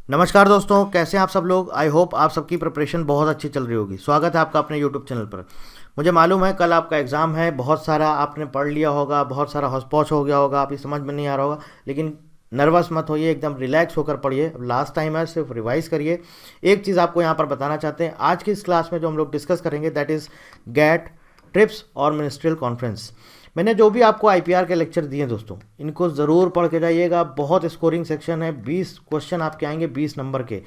नमस्कार दोस्तों, कैसे हैं आप सब लोग। आई होप आप सबकी प्रिपरेशन बहुत अच्छी चल रही होगी। स्वागत है आपका अपने यूट्यूब चैनल पर। मुझे मालूम है कल आपका एग्ज़ाम है, बहुत सारा आपने पढ़ लिया होगा, बहुत सारा हौच-पौच हो गया होगा, आपकी समझ में नहीं आ रहा होगा, लेकिन नर्वस मत होइए, एकदम रिलैक्स होकर पढ़िए। अब लास्ट टाइम है, सिर्फ रिवाइज करिए। एक चीज़ आपको यहाँ पर बताना चाहते हैं, आज की इस क्लास में जो हम लोग डिस्कस करेंगे दैट इज़ गैट, ट्रिप्स और मिनिस्ट्रियल कॉन्फ्रेंस। मैंने जो भी आपको आईपीआर के लेक्चर दिए दोस्तों, इनको ज़रूर पढ़ के जाइएगा। बहुत स्कोरिंग सेक्शन है, 20 क्वेश्चन आपके आएंगे 20 नंबर के।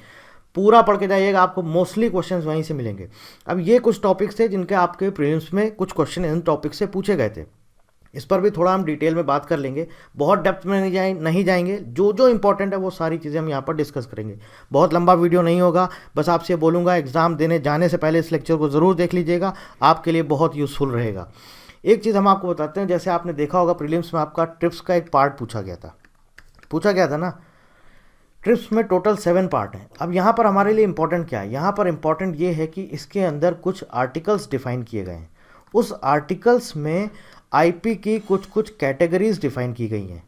पूरा पढ़ के जाइएगा, आपको मोस्टली क्वेश्चंस वहीं से मिलेंगे। अब ये कुछ टॉपिक्स थे जिनके आपके प्रीलिम्स में कुछ क्वेश्चन इन टॉपिक से पूछे गए थे। इस पर भी थोड़ा हम डिटेल में बात कर लेंगे, बहुत डेप्थ में नहीं जाएंगे। जो जो इंपॉर्टेंट है वो सारी चीज़ें हम यहाँ पर डिस्कस करेंगे। बहुत लंबा वीडियो नहीं होगा, बस आपसे बोलूँगा एग्ज़ाम देने जाने से पहले इस लेक्चर को ज़रूर देख लीजिएगा, आपके लिए बहुत यूज़फुल रहेगा। एक चीज़ हम आपको बताते हैं, जैसे आपने देखा होगा प्रीलिम्स में आपका ट्रिप्स का एक पार्ट पूछा गया था ना। ट्रिप्स में टोटल 7 पार्ट हैं। अब यहाँ पर हमारे लिए इंपॉर्टेंट क्या है, यहाँ पर इंपॉर्टेंट ये है कि इसके अंदर कुछ आर्टिकल्स डिफाइन किए गए हैं। उस आर्टिकल्स में आईपी की कुछ कैटेगरीज डिफाइन की गई हैं।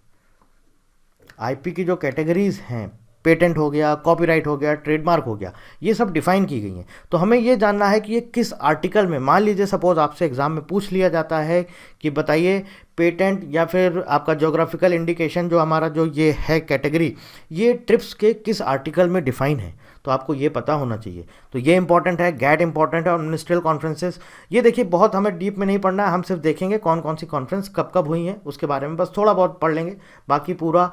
आईपी की जो कैटेगरीज हैं, पेटेंट हो गया, कॉपीराइट हो गया, ट्रेडमार्क हो गया, ये सब डिफाइन की गई हैं। तो हमें ये जानना है कि ये किस आर्टिकल में, मान लीजिए सपोज आपसे एग्जाम में पूछ लिया जाता है कि बताइए पेटेंट या फिर आपका ज्योग्राफिकल इंडिकेशन जो हमारा जो ये है कैटेगरी, ये ट्रिप्स के किस आर्टिकल में डिफाइन है, तो आपको ये पता होना चाहिए। तो ये इंपॉर्टेंट है, गैट इंपॉर्टेंट है। और मिनिस्ट्रियल कॉन्फ्रेंसेस, ये देखिए बहुत हमें डीप में नहीं पढ़ना है, हम सिर्फ देखेंगे कौन कौन सी कॉन्फ्रेंस कब कब हुई हैं, उसके बारे में बस थोड़ा बहुत पढ़ लेंगे। बाकी पूरा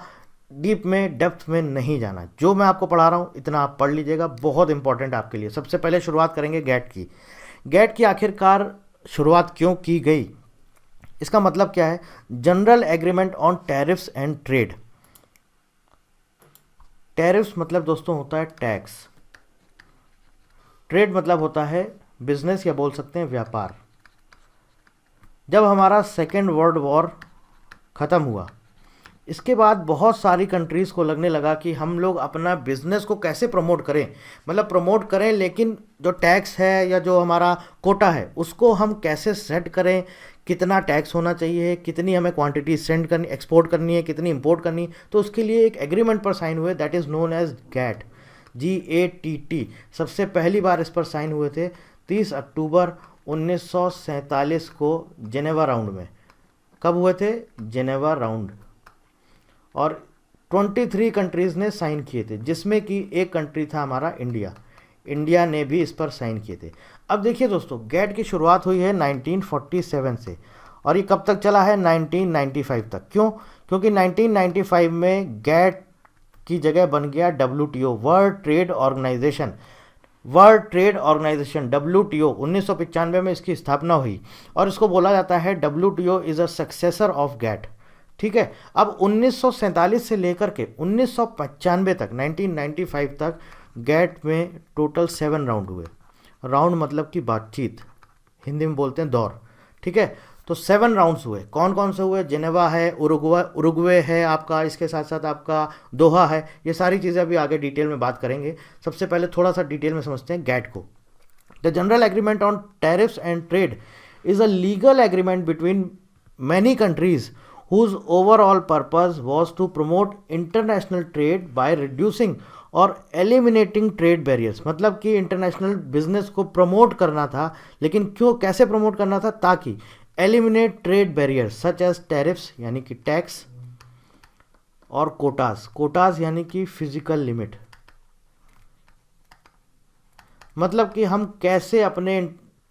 डीप में डेप्थ में नहीं जाना। जो मैं आपको पढ़ा रहा हूँ इतना आप पढ़ लीजिएगा, बहुत इंपॉर्टेंट आपके लिए। सबसे पहले शुरुआत करेंगे गैट की। गैट की आखिरकार शुरुआत क्यों की गई, इसका मतलब क्या है? General agreement on tariffs and trade. Tariffs मतलब दोस्तों होता है टैक्स, ट्रेड मतलब होता है बिजनेस या बोल सकते हैं व्यापार। जब हमारा सेकेंड वर्ल्ड वॉर ख़त्म हुआ, इसके बाद बहुत सारी कंट्रीज़ को लगने लगा कि हम लोग अपना बिजनेस को कैसे प्रमोट करें, मतलब प्रमोट करें, लेकिन जो टैक्स है या जो हमारा कोटा है उसको हम कैसे सेट करें, कितना टैक्स होना चाहिए, कितनी हमें क्वांटिटी सेंड करनी, एक्सपोर्ट करनी है, कितनी इंपोर्ट करनी। तो उसके लिए एक एग्रीमेंट पर साइन हुए, that is known as GATT, GATT। सबसे पहली बार इस पर साइन हुए थे 30 अक्टूबर 1947 को जेनेवा राउंड में। कब हुए थे? Geneva round. और 23 कंट्रीज़ ने साइन किए थे, जिसमें कि एक कंट्री था हमारा इंडिया। इंडिया ने भी इस पर साइन किए थे। अब देखिए दोस्तों, गैट की शुरुआत हुई है 1947 से और ये कब तक चला है? 1995 तक। क्यों? क्योंकि 1995 में गैट की जगह बन गया WTO, World Trade Organisation. World Trade Organisation WTO 1995 में इसकी स्थापना हुई और इसको बोला जाता है WTO is a successor of GATT. ठीक है। अब 1947 से लेकर के 1995 तक, 1995 तक गैट में टोटल 7 राउंड हुए। राउंड मतलब कि बातचीत, हिंदी में बोलते हैं दौर। ठीक है। तो 7 राउंड्स हुए। कौन कौन से हुए? जेनेवा है, उरुग्वे है आपका, इसके साथ साथ आपका दोहा है। ये सारी चीज़ें अभी आगे डिटेल में बात करेंगे। सबसे पहले थोड़ा सा डिटेल में समझते हैं गैट को। The general agreement on tariffs and trade is a legal agreement between many countries whose overall purpose was to promote international trade by reducing और eliminating trade barriers। मतलब कि इंटरनेशनल बिजनेस को promote करना था, लेकिन क्यों, कैसे प्रमोट करना था? ताकि eliminate trade barriers such as tariffs यानी कि टैक्स और कोटास यानी कि फिजिकल लिमिट। मतलब कि हम कैसे अपने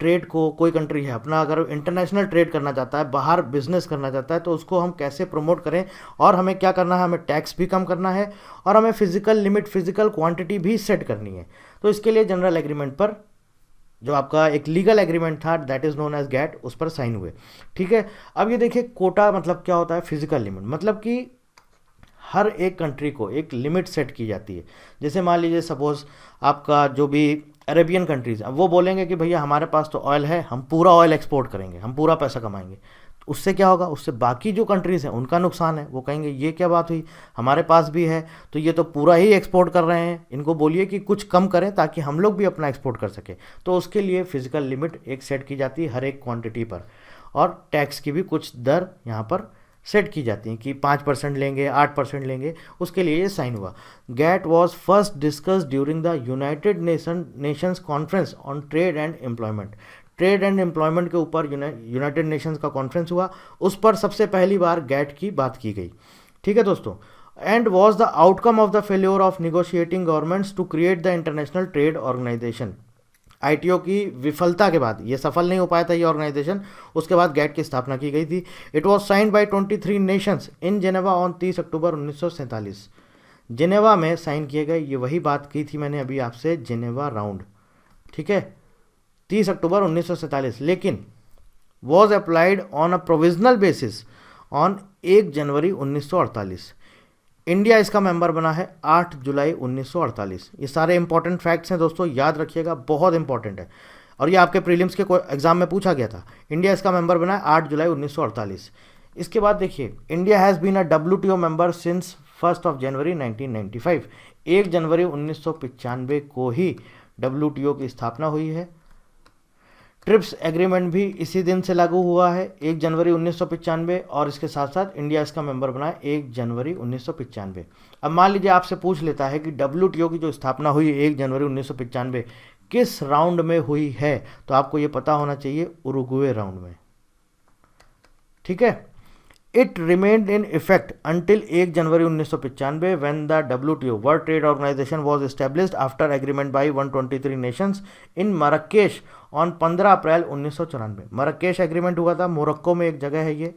ट्रेड को, कोई कंट्री है अपना अगर इंटरनेशनल ट्रेड करना चाहता है, बाहर बिजनेस करना चाहता है, तो उसको हम कैसे प्रमोट करें। और हमें क्या करना है? हमें टैक्स भी कम करना है और हमें फिजिकल लिमिट, फिजिकल क्वांटिटी भी सेट करनी है। तो इसके लिए जनरल एग्रीमेंट पर जो आपका एक लीगल एग्रीमेंट था that is known as GATT, उस पर साइन हुए। ठीक है। अब ये देखिए, कोटा मतलब क्या होता है? फिजिकल लिमिट, मतलब कि हर एक कंट्री को एक लिमिट सेट की जाती है। जैसे मान लीजिए सपोज आपका जो भी अरेबियन कंट्रीज़, अब वो बोलेंगे कि भैया हमारे पास तो ऑयल है, हम पूरा ऑयल एक्सपोर्ट करेंगे, हम पूरा पैसा कमाएंगे। तो उससे क्या होगा? उससे बाकी जो कंट्रीज़ हैं उनका नुकसान है। वो कहेंगे ये क्या बात हुई, हमारे पास भी है तो ये तो पूरा ही एक्सपोर्ट कर रहे हैं, इनको बोलिए कि कुछ कम करें ताकि हम लोग भी अपना एक्सपोर्ट कर सकें। तो उसके लिए फिजिकल लिमिट एक सेट की जाती है हर एक क्वान्टिटी पर, और टैक्स की भी कुछ दर यहाँ पर सेट की जाती हैं कि 5% लेंगे, 8% लेंगे, उसके लिए ये साइन हुआ। GATT was first discuss during the United Nations Conference on Trade and Employment. Trade and employment के ऊपर यूनाइटेड नेशंस का कॉन्फ्रेंस हुआ, उस पर सबसे पहली बार गैट की बात की गई। ठीक है दोस्तों, and was the outcome of the failure of negotiating governments to create the International Trade Organisation. ITO की विफलता के बाद, ये सफल नहीं हो पाया था ये ऑर्गेनाइजेशन, उसके बाद गैट की स्थापना की गई थी। It was signed by 23 Nations in Geneva on 30 October 1947। Geneva में साइन किए गए, ये वही बात की थी मैंने अभी आपसे, जेनेवा राउंड। ठीक है, 30 अक्टूबर 1947, लेकिन was applied on a provisional basis on 1 January 1948। India इसका मेंबर बना है 8 जुलाई 1948। ये सारे इंपॉर्टेंट फैक्ट्स हैं दोस्तों, याद रखिएगा, बहुत इंपॉर्टेंट है, और ये आपके प्रीलिम्स के एग्जाम में पूछा गया था। इंडिया इसका मेंबर बना है 8 जुलाई 1948। इसके बाद देखिए, India has been a WTO member since 1 जनवरी 1995। 1 जनवरी 1995 को ही WTO की स्थापना हुई है। ट्रिप्स एग्रीमेंट भी इसी दिन से लागू हुआ है, 1 जनवरी 1995, और इसके साथ साथ इंडिया इसका मेंबर बना है 1 जनवरी 1995। अब मान लीजिए आपसे पूछ लेता है कि WTO की जो स्थापना हुई 1 जनवरी 1995 किस राउंड में हुई है, तो आपको ये पता होना चाहिए, उरुग्वे राउंड में। ठीक है, it remained in effect until 1 January 1995 when the WTO World Trade Organisation was established after agreement by 123 nations in Marrakesh on 15 April 1994। Marrakesh agreement हुआ था, मोरक्को में एक जगह है ये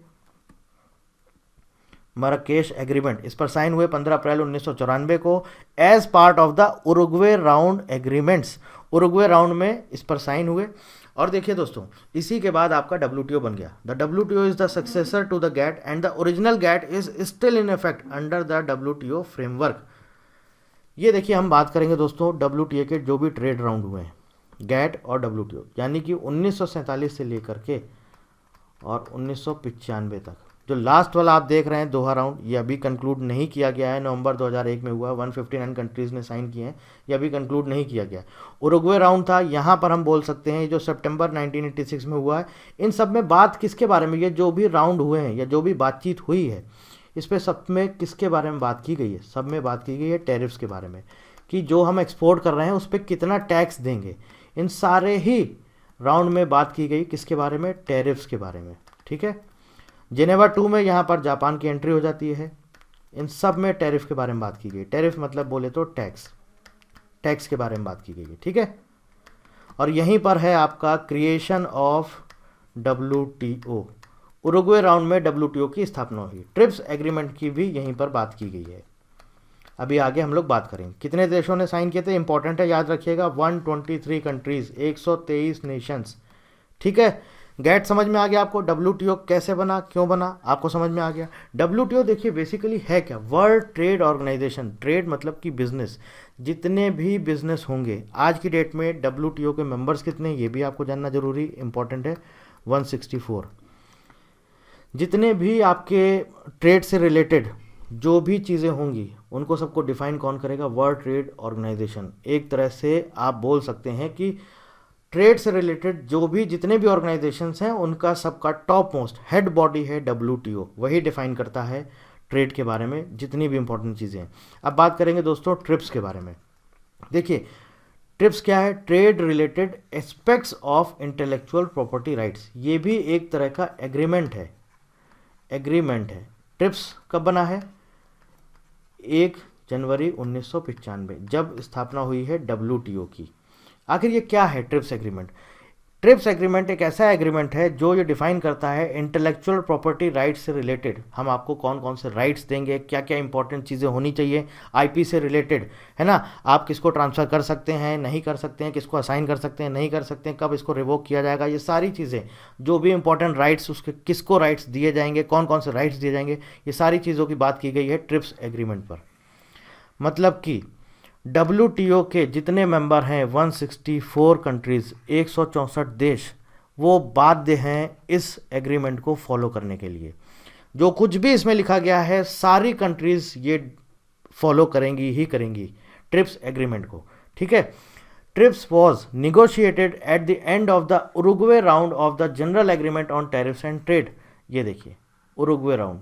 मरक्केश एग्रीमेंट, इस पर साइन हुए 15 अप्रैल 1994 को as part of the Uruguay Round agreements. Uruguay Round में इस पर साइन हुए। और देखिए दोस्तों, इसी के बाद आपका WTO बन गया। The WTO is the successor to the GATT and the original GATT is still in effect under the WTO framework. ये देखिए, हम बात करेंगे दोस्तों WTO के जो भी ट्रेड राउंड हुए हैं, गैट और WTO, यानी कि 1947 से लेकर के और 1995 तक। जो लास्ट वाला आप देख रहे हैं दोहा राउंड, ये अभी कंक्लूड नहीं किया गया है, नवंबर 2001 में हुआ, 159 कंट्रीज़ ने साइन किए हैं, ये अभी कंक्लूड नहीं किया गया। उरुग्वे राउंड था, यहाँ पर हम बोल सकते हैं जो सितंबर 1986 में हुआ है। इन सब में बात किसके बारे में, ये जो भी राउंड हुए हैं या जो भी बातचीत हुई है, इस पर सब में किसके बारे में बात की गई है? सब में बात की गई है टैरिफ्स के बारे में, कि जो हम एक्सपोर्ट कर रहे हैं उस पर कितना टैक्स देंगे। इन सारे ही राउंड में बात की गई किसके बारे में? टैरिफ्स के बारे में। ठीक है, जेनेवा 2 में यहाँ पर जापान की एंट्री हो जाती है। इन सब में टैरिफ के बारे में बात की गई। टैरिफ मतलब बोले तो टैक्स, टैक्स के बारे में बात की गई है। ठीक है, और यहीं पर है आपका creation of WTO। Uruguay Round में WTO की स्थापना हुई। ट्रिप्स एग्रीमेंट की भी यहीं पर बात की गई है। अभी आगे हम लोग बात करेंगे कितने देशों ने साइन किए थे, इंपॉर्टेंट है, याद रखिएगा, 123 कंट्रीज, 123 नेशंस। ठीक है, गैट समझ में आ गया आपको? WTO कैसे बना, क्यों बना, आपको समझ में आ गया। WTO देखिए बेसिकली है क्या? World Trade organisation. ट्रेड मतलब कि बिजनेस, जितने भी बिजनेस होंगे। आज की डेट में WTO के मेंबर्स कितने, ये भी आपको जानना जरूरी इंपॉर्टेंट है, 164। जितने भी आपके ट्रेड से रिलेटेड जो भी चीज़ें होंगी उनको सबको डिफाइन कौन करेगा? World Trade Organisation. एक तरह से आप बोल सकते हैं कि ट्रेड से रिलेटेड जो भी जितने भी ऑर्गेनाइजेशंस हैं उनका सबका टॉप मोस्ट हेड बॉडी है WTO, वही डिफाइन करता है ट्रेड के बारे में जितनी भी इंपॉर्टेंट चीज़ें हैं। अब बात करेंगे दोस्तों ट्रिप्स के बारे में। देखिए ट्रिप्स क्या है? Trade related aspects of intellectual property rights. ये भी एक तरह का एग्रीमेंट है, एग्रीमेंट है। ट्रिप्स कब बना है? 1 जनवरी 1995, जब स्थापना हुई है WTO की। आखिर ये क्या है ट्रिप्स एग्रीमेंट? ट्रिप्स एग्रीमेंट एक ऐसा एग्रीमेंट है जो ये डिफाइन करता है इंटेलेक्चुअल प्रॉपर्टी राइट्स से रिलेटेड हम आपको कौन कौन से राइट्स देंगे, क्या क्या इंपॉर्टेंट चीज़ें होनी चाहिए। IP से रिलेटेड है ना, आप किसको ट्रांसफ़र कर सकते हैं, नहीं कर सकते हैं, किसको असाइन कर सकते हैं, नहीं कर सकते हैं, कब इसको रिवोक किया जाएगा, ये सारी चीज़ें जो भी इंपॉर्टेंट राइट्स, उसके किसको राइट्स दिए जाएंगे, कौन कौन से राइट्स दिए जाएंगे, ये सारी चीज़ों की बात की गई है ट्रिप्स एग्रीमेंट पर। मतलब कि WTO के जितने मेंबर हैं 164 कंट्रीज़, 164 देश, वो बाध्य हैं इस एग्रीमेंट को फॉलो करने के लिए। जो कुछ भी इसमें लिखा गया है सारी कंट्रीज़ ये फॉलो करेंगी ही करेंगी ट्रिप्स एग्रीमेंट को। ठीक है, trips was negotiated at the end of the Uruguay round of the general agreement on tariffs and trade. ये देखिए उरुग्वे राउंड,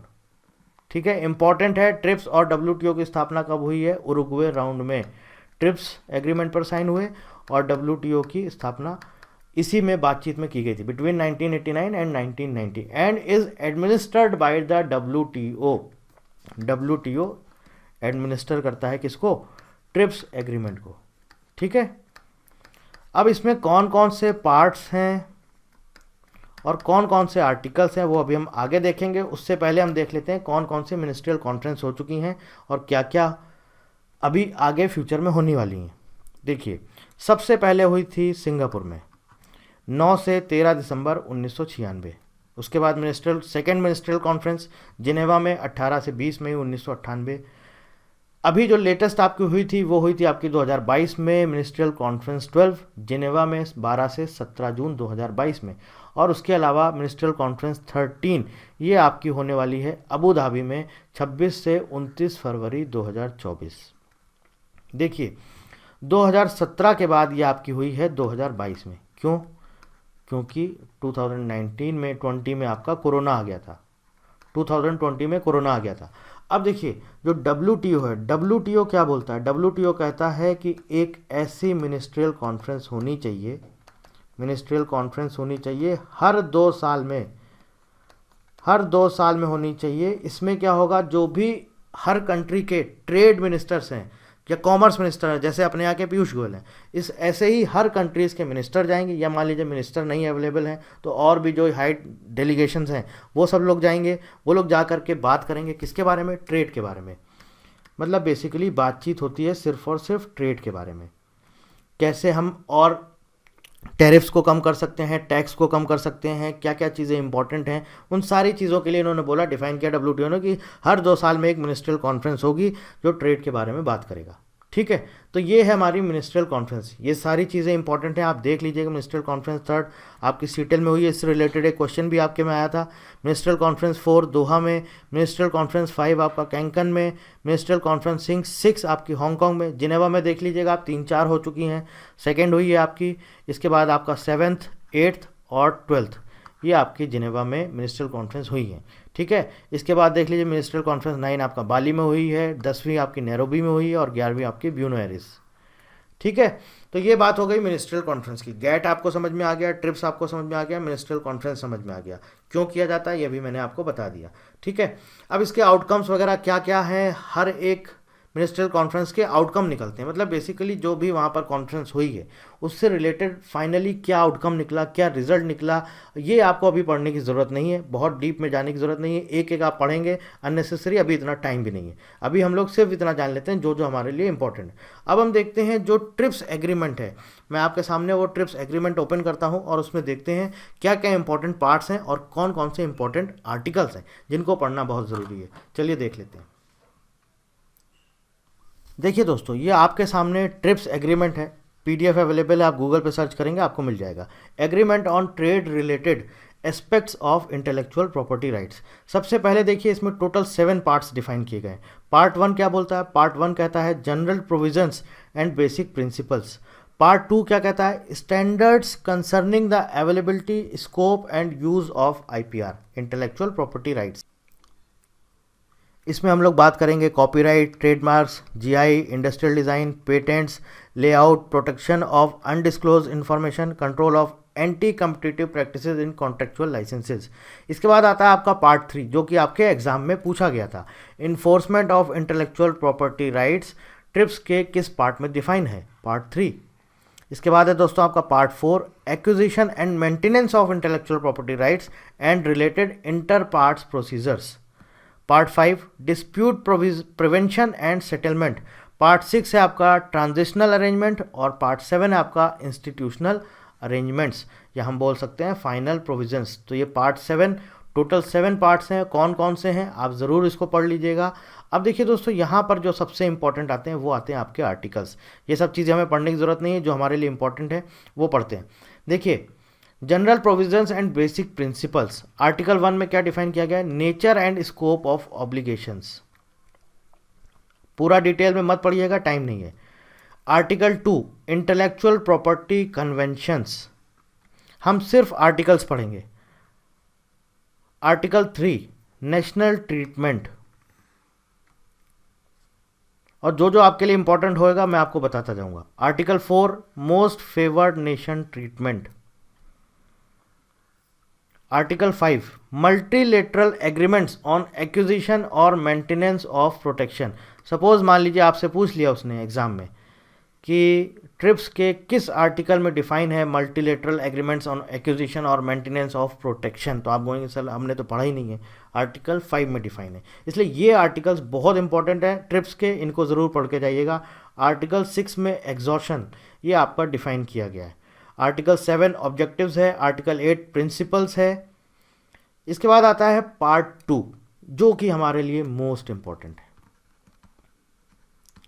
ठीक है, इंपॉर्टेंट है। ट्रिप्स और डब्ल्यूटीओ की स्थापना कब हुई है? उरुग्वे राउंड में ट्रिप्स एग्रीमेंट पर साइन हुए और डब्ल्यूटीओ की स्थापना इसी में बातचीत में की गई थी between 1989 and 1990 and is administered by the WTO. WTO administer करता है किसको? ट्रिप्स एग्रीमेंट को। ठीक है, अब इसमें कौन कौन से पार्ट्स हैं और कौन कौन से आर्टिकल्स हैं वो अभी हम आगे देखेंगे। उससे पहले हम देख लेते हैं कौन कौन से मिनिस्ट्रियल कॉन्फ्रेंस हो चुकी हैं और क्या क्या अभी आगे फ्यूचर में होने वाली हैं। देखिए, सबसे पहले हुई थी सिंगापुर में 9 से 13 दिसंबर 1996। उसके बाद सेकेंड मिनिस्ट्रियल कॉन्फ्रेंस जिनेवा में 18 से 20 मई 1998। अभी जो लेटेस्ट आपकी हुई थी वो हुई थी आपकी 2022 में मिनिस्ट्रियल कॉन्फ्रेंस 12 जिनेवा में 12 से 17 जून 2022 में। और उसके अलावा मिनिस्ट्रियल कॉन्फ्रेंस 13 ये आपकी होने वाली है अबू धाबी में 26 से 29 फरवरी 2024। देखिए, 2017 के बाद ये आपकी हुई है 2022 में। क्यों? क्योंकि 2019 में 20 में आपका कोरोना आ गया था, 2020 में कोरोना आ गया था। अब देखिए, जो डब्ल्यूटीओ है, डब्ल्यूटीओ क्या बोलता है? डब्ल्यूटीओ कहता है कि एक ऐसी मिनिस्ट्रियल कॉन्फ्रेंस होनी चाहिए, मिनिस्ट्रियल कॉन्फ्रेंस होनी चाहिए हर 2 साल में, हर 2 साल में होनी चाहिए। इसमें क्या होगा, जो भी हर कंट्री के ट्रेड मिनिस्टर्स हैं या कॉमर्स मिनिस्टर है, जैसे अपने यहाँ के पीयूष गोयल हैं, इस ऐसे ही हर कंट्रीज़ के मिनिस्टर जाएंगे, या मान लीजिए मिनिस्टर नहीं अवेलेबल हैं तो और भी जो हाई डेलीगेशंस हैं वो सब लोग जाएंगे। वो लोग जा करके बात करेंगे किसके बारे में? ट्रेड के बारे में। मतलब बेसिकली बातचीत होती है सिर्फ और सिर्फ ट्रेड के बारे में, कैसे हम और टैरिफ्स को कम कर सकते हैं, टैक्स को कम कर सकते हैं, क्या क्या चीज़ें इंपॉर्टेंट हैं, उन सारी चीज़ों के लिए इन्होंने बोला, डिफाइन किया डब्ल्यूटीओ ने कि हर 2 साल में एक मिनिस्ट्रियल कॉन्फ्रेंस होगी जो ट्रेड के बारे में बात करेगा। ठीक है, तो ये है हमारी मिनिस्ट्रियल कॉन्फ्रेंस। ये सारी चीज़ें इंपॉर्टेंट हैं, आप देख लीजिएगा। मिनिस्ट्रियल कॉन्फ्रेंस 3 आपकी सीटेल में हुई है, इससे रिलेटेड एक क्वेश्चन भी आपके में आया था। मिनिस्ट्रियल कॉन्फ्रेंस 4 दोहा में, मिनिस्ट्रियल कॉन्फ्रेंस 5 आपका कैंकन में, मिनिस्ट्रियल कॉन्फ्रेंस 6 आपकी हांगकांग में। जिनेवा में देख लीजिएगा आप 3-4 हो चुकी हैं, सेकेंड हुई है आपकी। इसके बाद आपका 7th, 8th और 12th ये आपकी जिनेवा में मिनिस्ट्रियल कॉन्फ्रेंस हुई है। ठीक है, इसके बाद देख लीजिए मिनिस्ट्रियल कॉन्फ्रेंस 9 आपका बाली में हुई है, 10वीं आपकी नैरोबी में हुई है और 11वीं आपकी ब्यूनो एरिस। ठीक है, तो ये बात हो गई मिनिस्ट्रियल कॉन्फ्रेंस की। गैट आपको समझ में आ गया, ट्रिप्स आपको समझ में आ गया, मिनिस्ट्रियल कॉन्फ्रेंस समझ में आ गया, क्यों किया जाता है ये भी मैंने आपको बता दिया। ठीक है, अब इसके आउटकम्स वगैरह क्या क्या हैं, हर एक मिनिस्ट्रियल कॉन्फ्रेंस के आउटकम निकलते हैं। मतलब बेसिकली जो भी वहाँ पर कॉन्फ्रेंस हुई है उससे रिलेटेड फाइनली क्या आउटकम निकला, क्या रिजल्ट निकला, ये आपको अभी पढ़ने की ज़रूरत नहीं है, बहुत डीप में जाने की ज़रूरत नहीं है। एक एक आप पढ़ेंगे अननेसेसरी, अभी इतना टाइम भी नहीं है। अभी हम लोग सिर्फ इतना जान लेते हैं जो जो हमारे लिए इंपॉर्टेंट है। अब हम देखते हैं जो ट्रिप्स एग्रीमेंट है, मैं आपके सामने वो ट्रिप्स एग्रीमेंट ओपन करता हूँ और उसमें देखते हैं क्या क्या इंपॉर्टेंट पार्ट्स हैं और कौन कौन से इंपॉर्टेंट आर्टिकल्स हैं जिनको पढ़ना बहुत ज़रूरी है। चलिए देख लेते हैं। देखिए दोस्तों, ये आपके सामने ट्रिप्स एग्रीमेंट है, पीडीएफ अवेलेबल है, आप गूगल पे सर्च करेंगे आपको मिल जाएगा। Agreement on trade related aspects of intellectual property rights. सबसे पहले देखिए, इसमें टोटल 7 पार्ट्स डिफाइन किए गए। पार्ट 1 क्या बोलता है? पार्ट 1 कहता है general provisions and basic principles. Part 2 क्या कहता है? Standards concerning the availability, scope and use of IPR, intellectual property rights. इसमें हम लोग बात करेंगे copyright, trademarks, GI, industrial design, patents, layout, protection of undisclosed information, control of anti competitive practices in contractual licences. इसके बाद आता है आपका पार्ट 3 जो कि आपके एग्जाम में पूछा गया था, enforcement of intellectual property rights trips के किस पार्ट में डिफाइन है? पार्ट 3। इसके बाद है दोस्तों आपका part 4, acquisition and maintenance of intellectual property rights and related inter parts procedures. Part 5, dispute prevention and settlement. Part 6 है आपका ट्रांजिशनल अरेंजमेंट और पार्ट 7 है आपका इंस्टीट्यूशनल अरेंजमेंट्स, या हम बोल सकते हैं फाइनल प्रोविजंस। तो ये पार्ट 7, टोटल 7 पार्ट्स हैं। कौन कौन से हैं आप ज़रूर इसको पढ़ लीजिएगा। अब देखिए दोस्तों, यहाँ पर जो सबसे इंपॉर्टेंट आते हैं वो आते हैं आपके आर्टिकल्स। ये सब चीज़ें हमें पढ़ने की ज़रूरत नहीं है, जो हमारे लिए इंपॉर्टेंट है वो पढ़ते हैं। देखिए, general provisions and basic principles. Article 1 में क्या डिफाइन किया गया है? Nature and scope of obligations. पूरा डिटेल में मत पढ़िएगा, टाइम नहीं है। Article 2, intellectual property conventions. हम सिर्फ आर्टिकल्स पढ़ेंगे। Article 3, national treatment. और जो जो आपके लिए इंपॉर्टेंट होएगा मैं आपको बताता जाऊंगा। Article 4 most favoured nation treatment. Article 5 multilateral agreements on acquisition और मेंटेनेंस ऑफ प्रोटेक्शन। सपोज मान लीजिए आपसे पूछ लिया उसने एग्जाम में कि ट्रिप्स के किस आर्टिकल में डिफाइन है मल्टीलेटरल एग्रीमेंट्स ऑन एक्विजिशन और मेंटेनेंस ऑफ प्रोटेक्शन, तो आप बोलेंगे सर हमने तो पढ़ा ही नहीं है। आर्टिकल 5 में डिफाइन है, इसलिए ये आर्टिकल्स बहुत इंपॉर्टेंट है ट्रिप्स के, इनको ज़रूर पढ़ के जाइएगा। आर्टिकल 6 में एग्जॉशन, ये आपका डिफाइन किया गया है। आर्टिकल 7 ऑब्जेक्टिव्स है। आर्टिकल 8 प्रिंसिपल्स है। इसके बाद आता है पार्ट 2 जो कि हमारे लिए मोस्ट इंपॉर्टेंट है।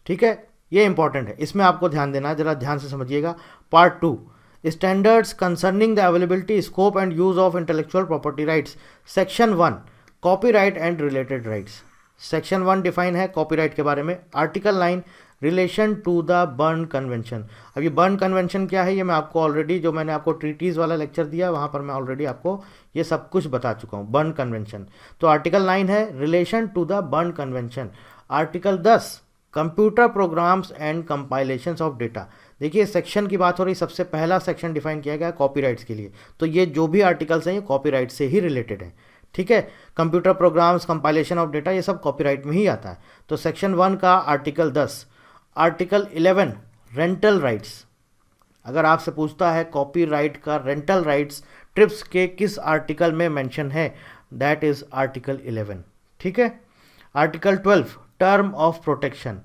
ठीक है, ये इंपॉर्टेंट है, इसमें आपको ध्यान देना है, जरा ध्यान से समझिएगा। Part 2 standards concerning the availability, scope and use of intellectual property rights. Section 1 copyright and related rights. Section 1 define है कॉपीराइट के बारे में। Article 9 relation to the Berne convention. अब ये बर्न कन्वेंशन क्या है, ये मैं आपको ऑलरेडी, जो मैंने आपको ट्रीटीज़ वाला लेक्चर दिया वहाँ पर मैं ऑलरेडी आपको ये सब कुछ बता चुका हूँ। बर्न कन्वेंशन, तो आर्टिकल 9 है relation to the Berne convention. Article 10 computer programs and compilations of data. देखिए सेक्शन की बात हो रही, सबसे पहला सेक्शन डिफाइन किया गया है कॉपीराइट्स के लिए, तो ये जो भी आर्टिकल्स हैं ये कॉपीराइट से ही रिलेटेड है। ठीक है, computer programs, compilation of data, ये सब कॉपीराइट में ही आता है। तो सेक्शन 1 का आर्टिकल 10। Article 11 rental rights. अगर आपसे पूछता है कॉपीराइट का रेंटल राइट्स ट्रिप्स के किस आर्टिकल में मेंशन है, दैट इज आर्टिकल 11। ठीक है, article 12 term of protection.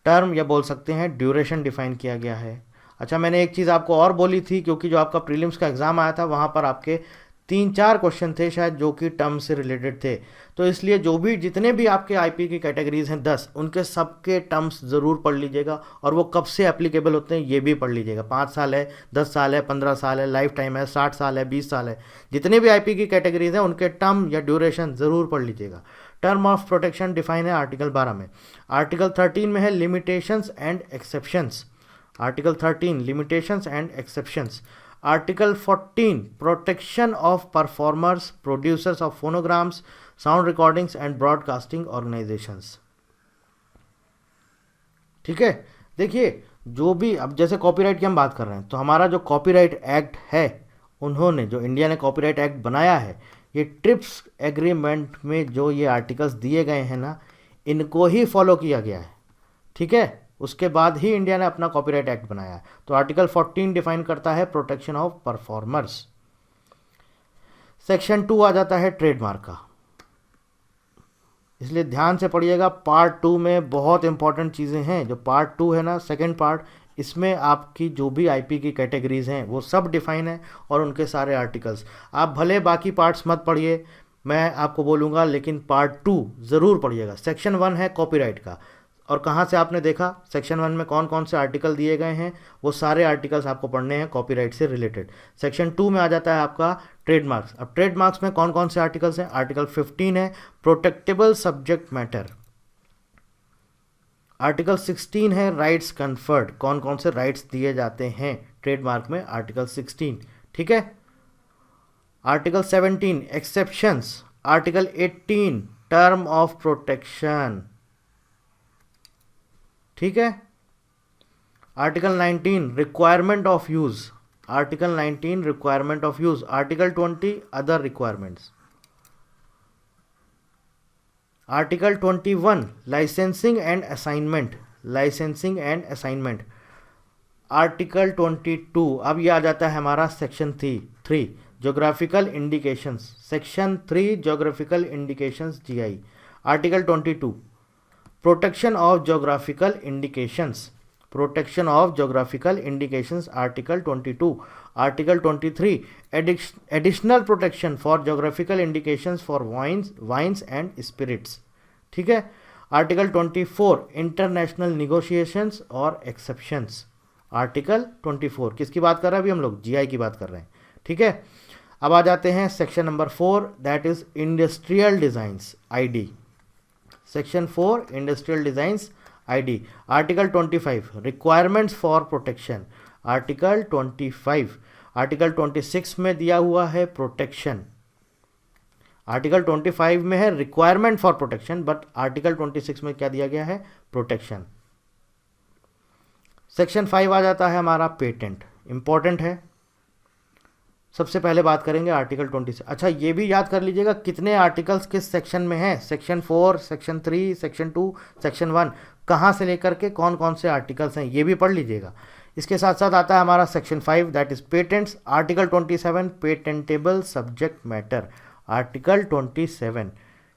Term या बोल सकते हैं ड्यूरेशन डिफाइन किया गया है। अच्छा, मैंने एक चीज़ आपको और बोली थी, क्योंकि जो आपका प्रीलिम्स का एग्ज़ाम आया था वहाँ पर आपके 3-4 क्वेश्चन थे शायद जो कि टर्म से रिलेटेड थे, तो इसलिए जो भी जितने भी आपके आईपी की कैटेगरीज हैं 10, उनके सबके टर्म्स ज़रूर पढ़ लीजिएगा, और वो कब से एप्लीकेबल होते हैं ये भी पढ़ लीजिएगा। 5 साल है, 10 साल है, 15 साल है, लाइफ टाइम है, 60 साल है, 20 साल है, जितने भी आईपी की कैटेगरीज हैं उनके टर्म या ड्यूरेशन ज़रूर पढ़ लीजिएगा। टर्म ऑफ प्रोटेक्शन डिफाइन है आर्टिकल 12 में। आर्टिकल 13 में है limitations and exceptions. Article 13 limitations and exceptions. Article 14 protection of performers, producers of phonograms, sound recordings and broadcasting organisations. ठीक है, देखिए जो भी, अब जैसे कॉपीराइट की हम बात कर रहे हैं, तो हमारा जो कॉपीराइट एक्ट है, उन्होंने, जो इंडिया ने कॉपीराइट एक्ट बनाया है, ये ट्रिप्स एग्रीमेंट में जो ये आर्टिकल्स दिए गए हैं ना, इनको ही फॉलो किया गया है। ठीक है, उसके बाद ही इंडिया ने अपना कॉपीराइट एक्ट बनाया है। तो आर्टिकल 14 डिफाइन करता है प्रोटेक्शन ऑफ परफॉर्मर्स। सेक्शन 2 आ जाता है ट्रेडमार्क का, इसलिए ध्यान से पढ़िएगा। पार्ट 2 में बहुत इंपॉर्टेंट चीज़ें हैं। जो पार्ट 2 है ना, सेकेंड पार्ट, इसमें आपकी जो भी आईपी की कैटेगरीज हैं वो सब डिफाइन है, और उनके सारे आर्टिकल्स। आप भले बाकी पार्ट्स मत पढ़िए, मैं आपको बोलूँगा, लेकिन पार्ट 2 ज़रूर पढ़िएगा। सेक्शन 1 है कॉपीराइट का, और कहाँ से आपने देखा सेक्शन 1 में कौन कौन से आर्टिकल दिए गए हैं, वो सारे आर्टिकल्स आपको पढ़ने हैं कॉपीराइट से रिलेटेड। सेक्शन 2 में आ जाता है आपका ट्रेडमार्क्स। अब ट्रेडमार्क्स में कौन कौन से आर्टिकल्स हैं, आर्टिकल 15 है प्रोटेक्टेबल सब्जेक्ट मैटर। आर्टिकल 16 है राइट्स कन्फर्ड, कौन कौन से राइट्स दिए जाते हैं ट्रेडमार्क में, आर्टिकल 16। ठीक है, article 17 exceptions. Article 18 term of protection. ठीक है, article 19 requirement of use. Article 19 requirement of use. Article 20 other requirements. Article 21 licensing and assignment. Licensing and assignment. Article 22, अब ये आ जाता है हमारा section 3 geographical indications. Section 3 geographical indications GI. Article 22 protection of geographical indications. Protection of geographical indications article 22। Article 23 additional protection for geographical indications for wines and spirits. ठीक है, article 24 international negotiations और exceptions. Article 24 किसकी बात कर रहे हैं अभी हम लोग, जीआई की बात कर रहे हैं। ठीक है, अब आ जाते हैं section number 4, that is industrial designs, ID. Section 4 industrial designs, ID. Article 25 requirements for protection. Article 25। Article 26 में दिया हुआ है प्रोटेक्शन। आर्टिकल 25 में है requirement for protection, but article 26 में क्या दिया गया है, प्रोटेक्शन। सेक्शन 5 आ जाता है हमारा पेटेंट, इंपॉर्टेंट है। सबसे पहले बात करेंगे आर्टिकल 20 से। अच्छा, ये भी याद कर लीजिएगा कितने आर्टिकल्स किस सेक्शन में हैं, सेक्शन 4, सेक्शन 3, सेक्शन 2, सेक्शन 1, कहाँ से लेकर के कौन कौन से आर्टिकल्स हैं, ये भी पढ़ लीजिएगा। इसके साथ साथ आता है हमारा section 5, that is patents. Article 27 patentable subject matter, article 27।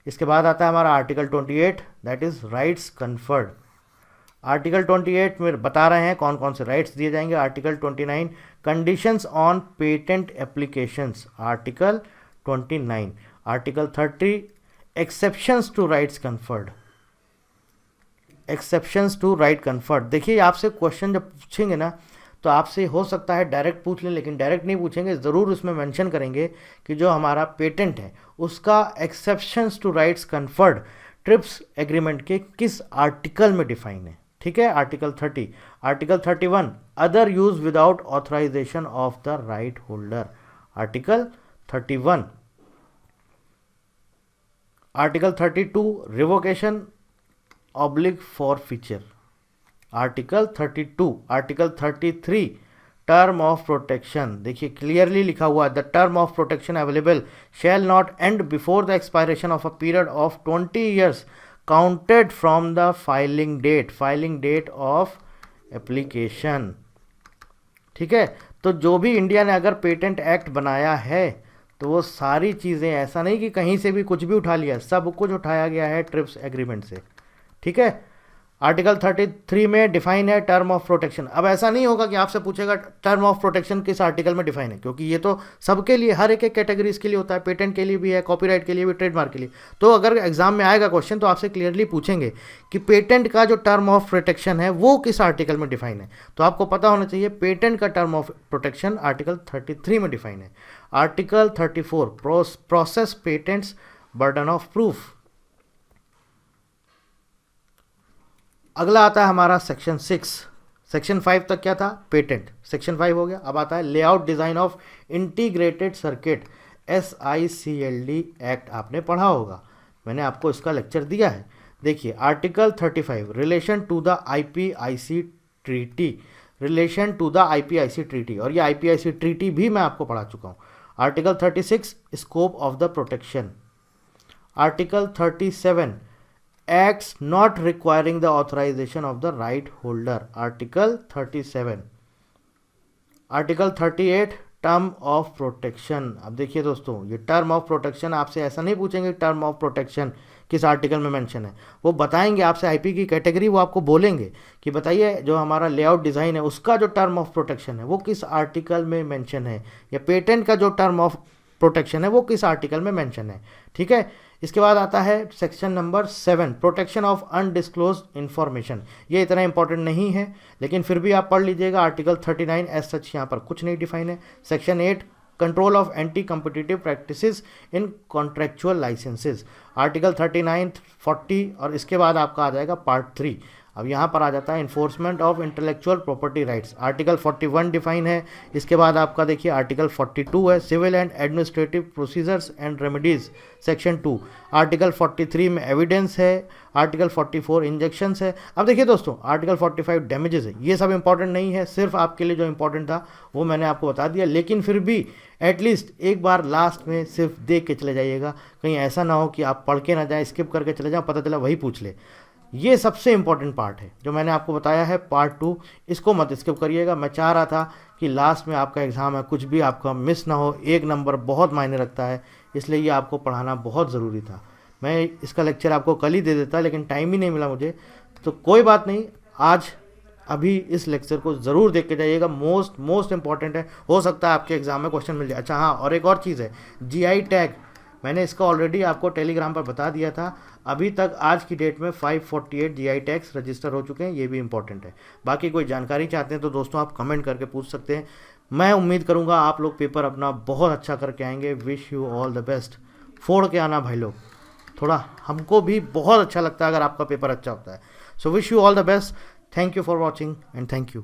इसके बाद आता है हमारा article 28, that is rights conferred. Article 28 में बता रहे हैं कौन कौन से राइट्स दिए जाएंगे। Article 29 conditions on patent applications, article 29। Article 30 exceptions to rights conferred, exceptions to right conferred. देखिए आपसे क्वेश्चन जब पूछेंगे ना तो आपसे हो सकता है डायरेक्ट पूछ लें, लेकिन डायरेक्ट नहीं पूछेंगे, ज़रूर उसमें मेंशन करेंगे कि जो हमारा पेटेंट है उसका exceptions to rights conferred TRIPS agreement के किस आर्टिकल में डिफाइन है। ठीक है, article 30। Article 31 other use without authorisation of the right holder, article 31। Article 32 revocation oblique forfeiture, article 32। Article 33 term of protection, देखिए क्लियरली लिखा हुआ है, the term of protection available shall not end before the expiration of a period of 20 years counted from the filing date of application. ठीक है, तो जो भी India ने अगर पेटेंट एक्ट बनाया है तो वो सारी चीज़ें, ऐसा नहीं कि कहीं से भी कुछ भी उठा लिया, सब कुछ उठाया गया है ट्रिप्स एग्रीमेंट से। ठीक है, आर्टिकल 33 में डिफाइन है टर्म ऑफ प्रोटेक्शन। अब ऐसा नहीं होगा कि आपसे पूछेगा टर्म ऑफ प्रोटेक्शन किस आर्टिकल में डिफाइन है, क्योंकि ये तो सबके लिए, हर एक कैटेगरीज के लिए होता है, पेटेंट के लिए भी है, कॉपीराइट के लिए भी, ट्रेडमार्क के लिए। तो अगर एग्जाम में आएगा क्वेश्चन तो आपसे क्लियरली पूछेंगे कि पेटेंट का जो टर्म ऑफ प्रोटेक्शन है वो किस आर्टिकल में डिफाइन है, तो आपको पता होना चाहिए पेटेंट का टर्म ऑफ प्रोटेक्शन आर्टिकल 33 में डिफाइन है। Article 34 process patents burden of proof. अगला आता है हमारा सेक्शन 6। सेक्शन 5 तक क्या था, पेटेंट, सेक्शन 5 हो गया। अब आता है layout design of integrated circuit, SICLD act, आपने पढ़ा होगा, मैंने आपको इसका लेक्चर दिया है। देखिए article 35 relation to the IPIC treaty, relation to the IPIC treaty, और ये IPIC ट्रीटी भी मैं आपको पढ़ा चुका हूँ। Article 36 scope of the protection. Article 37 acts not requiring the authorization of the right holder, article 37। Article 38 term of protection. अब देखिए दोस्तों, ये टर्म ऑफ प्रोटेक्शन आपसे ऐसा नहीं पूछेंगे टर्म ऑफ प्रोटेक्शन किस आर्टिकल में मेंशन है, वो बताएंगे आपसे आईपी की कैटेगरी, वो आपको बोलेंगे कि बताइए जो हमारा लेआउट डिज़ाइन है उसका जो टर्म ऑफ प्रोटेक्शन है वो किस आर्टिकल में मेंशन है, या पेटेंट का जो टर्म ऑफ प्रोटेक्शन है वो किस आर्टिकल में मेंशन है। ठीक है, इसके बाद आता है section number 7 protection of undisclosed information. ये इतना इंपॉर्टेंट नहीं है लेकिन फिर भी आप पढ़ लीजिएगा। आर्टिकल 39 एज सच यहाँ पर कुछ नहीं डिफाइन है। Section 8 control of anti competitive practices in contractual licences, article 39, 40, और इसके बाद आपका आ जाएगा पार्ट 3। अब यहाँ पर आ जाता है enforcement of intellectual property rights, article 41 define है। इसके बाद आपका देखिए आर्टिकल 42 है civil and administrative procedures and remedies, section 2। Article 43 में एविडेंस है। आर्टिकल 44 इंजेक्शंस है। अब देखिए दोस्तों, आर्टिकल 45 डैमेजेस है। ये सब इंपॉर्टेंट नहीं है, सिर्फ आपके लिए जो इंपॉर्टेंट था वो मैंने आपको बता दिया, लेकिन फिर भी एटलीस्ट एक बार लास्ट में सिर्फ देख के चले जाइएगा, कहीं ऐसा ना हो कि आप पढ़ के ना जाए, स्किप करके चले जाओ, पता चला वही पूछ ले। ये सबसे इंपॉर्टेंट पार्ट है जो मैंने आपको बताया है, पार्ट 2, इसको मत स्किप करिएगा। मैं चाह रहा था कि लास्ट में आपका एग्ज़ाम है, कुछ भी आपका मिस ना हो, एक नंबर बहुत मायने रखता है, इसलिए ये आपको पढ़ाना बहुत ज़रूरी था। मैं इसका लेक्चर आपको कल ही दे देता लेकिन टाइम ही नहीं मिला मुझे, तो कोई बात नहीं, आज अभी इस लेक्चर को ज़रूर देख के जाइएगा, मोस्ट इंपॉर्टेंट है, हो सकता है आपके एग्ज़ाम में क्वेश्चन मिल जाए। अच्छा हाँ, और एक और चीज़ है, GI टैग, मैंने इसका ऑलरेडी आपको टेलीग्राम पर बता दिया था। अभी तक आज की डेट में 548 GI टैग्स रजिस्टर हो चुके हैं, ये भी इंपॉर्टेंट है। बाकी कोई जानकारी चाहते हैं तो दोस्तों आप कमेंट करके पूछ सकते हैं। मैं उम्मीद करूँगा आप लोग पेपर अपना बहुत अच्छा करके आएंगे। Wish you all the best. फोड़ के आना भाई लोग, थोड़ा हमको भी बहुत अच्छा लगता है अगर आपका पेपर अच्छा होता है। So wish you all the best. Thank you for watching and thank you.